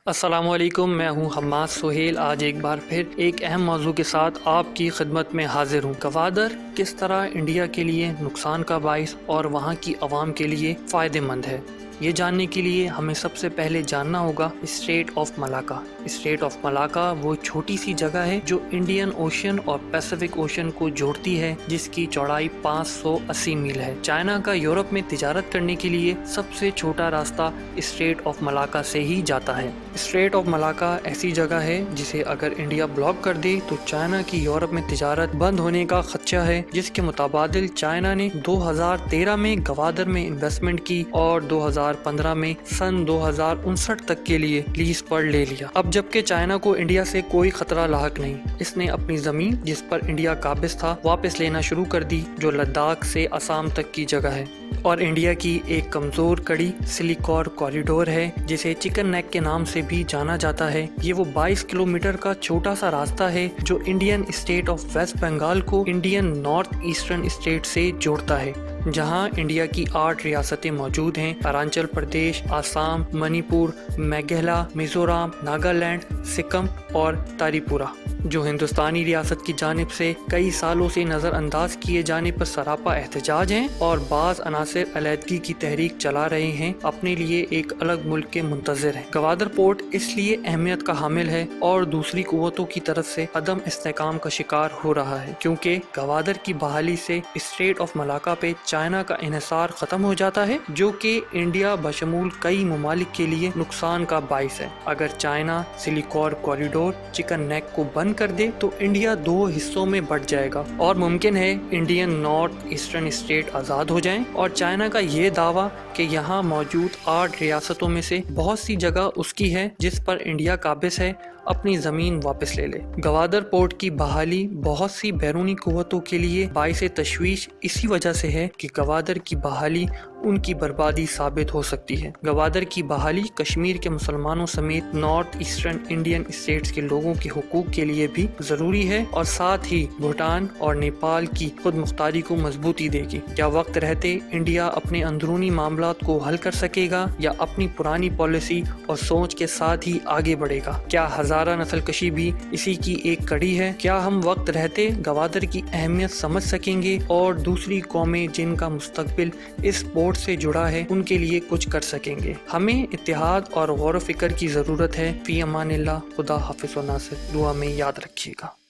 السلام علیکم، میں ہوں حماد سہیل۔ آج ایک بار پھر ایک اہم موضوع کے ساتھ آپ کی خدمت میں حاضر ہوں۔ گوادر کس طرح انڈیا کے لیے نقصان کا باعث اور وہاں کی عوام کے لیے فائدہ مند ہے، یہ جاننے کے لیے ہمیں سب سے پہلے جاننا ہوگا street of Malacca. Street of Malacca وہ چھوٹی سی جگہ ہے جو انڈین اوشن اور پیسیفک اوشن کو جوڑتی ہے، جس کی چوڑائی 580 میل ہے۔ چائنا کا یورپ میں تجارت کرنے کے لیے سب سے چھوٹا راستہ اسٹریٹ آف ملاکا سے ہی جاتا ہے۔ اسٹریٹ آف ملاکا ایسی جگہ ہے جسے اگر انڈیا بلاک کر دے تو چائنا کی یورپ میں تجارت بند ہونے کا خدشہ ہے، جس کے متبادل چائنا نے 2013 میں گوادر میں انویسٹمنٹ کی اور 2015 میں سن 2059 تک کے لیے لیز پر لے لیا۔ اب جبکہ چائنا کو انڈیا سے کوئی خطرہ لاحق نہیں، اس نے اپنی زمین جس پر انڈیا قابض تھا واپس لینا شروع کر دی، جو لداخ سے آسام تک کی جگہ ہے، اور انڈیا کی ایک کمزور کڑی سلیکور کوریڈور ہے جسے چکن نیک کے نام سے بھی جانا جاتا ہے۔ یہ وہ 22 کلومیٹر کا چھوٹا سا راستہ ہے جو Indian state of west Bengal کو انڈین نارتھ ایسٹرن اسٹیٹ سے جوڑتا ہے، جہاں انڈیا کی 8 ریاستیں موجود ہیں: اروناچل پردیش، آسام، منی پور، میگھالیہ، میزورم، ناگالینڈ، سکم اور تری پورہ، جو ہندوستانی ریاست کی جانب سے کئی سالوں سے نظر انداز کیے جانے پر سراپا احتجاج ہیں اور بعض عناصر علیحدگی کی تحریک چلا رہے ہیں، اپنے لیے ایک الگ ملک کے منتظر ہیں۔ گوادر پورٹ اس لیے اہمیت کا حامل ہے اور دوسری قوتوں کی طرف سے عدم استحکام کا شکار ہو رہا ہے، کیونکہ گوادر کی بحالی سے اسٹریٹ آف ملاکا پہ چائنا کا انحصار ختم ہو جاتا ہے، جو کہ انڈیا بشمول کئی ممالک کے لیے نقصان کا باعث ہے۔ اگر چائنا سلیکور کوریڈور چکن نیک کو بند کر دے تو انڈیا 2 حصوں میں بٹ جائے گا اور ممکن ہے انڈین نارتھ ایسٹرن اسٹیٹ آزاد ہو جائیں، اور چائنا کا یہ دعویٰ کہ یہاں موجود 8 ریاستوں میں سے بہت سی جگہ اس کی ہے جس پر انڈیا قابض ہے، اپنی زمین واپس لے لے۔ گوادر پورٹ کی بحالی بہت سی بیرونی قوتوں کے لیے باعث تشویش اسی وجہ سے ہے کہ گوادر کی بحالی ان کی بربادی ثابت ہو سکتی ہے۔ گوادر کی بحالی کشمیر کے مسلمانوں سمیت نارتھ ایسٹرن انڈین اسٹیٹس کے لوگوں کے حقوق کے لیے بھی ضروری ہے، اور ساتھ ہی بھوٹان اور نیپال کی خود مختاری کو مضبوطی دے گی۔ کیا وقت رہتے انڈیا اپنے اندرونی معاملات کو حل کر سکے گا، یا اپنی پرانی پالیسی اور سوچ کے ساتھ ہی آگے بڑھے گا؟ کیا ہزارہ نسل کشی بھی اسی کی ایک کڑی ہے؟ کیا ہم وقت رہتے گوادر کی اہمیت سمجھ سکیں گے اور دوسری قومیں جن کا مستقبل اس پورٹ سے جڑا ہے ان کے لیے کچھ کر سکیں گے؟ ہمیں اتحاد اور غور و فکر کی ضرورت ہے۔ فی امان اللہ، خدا حافظ و ناصر، دعا میں یاد رکھیے گا۔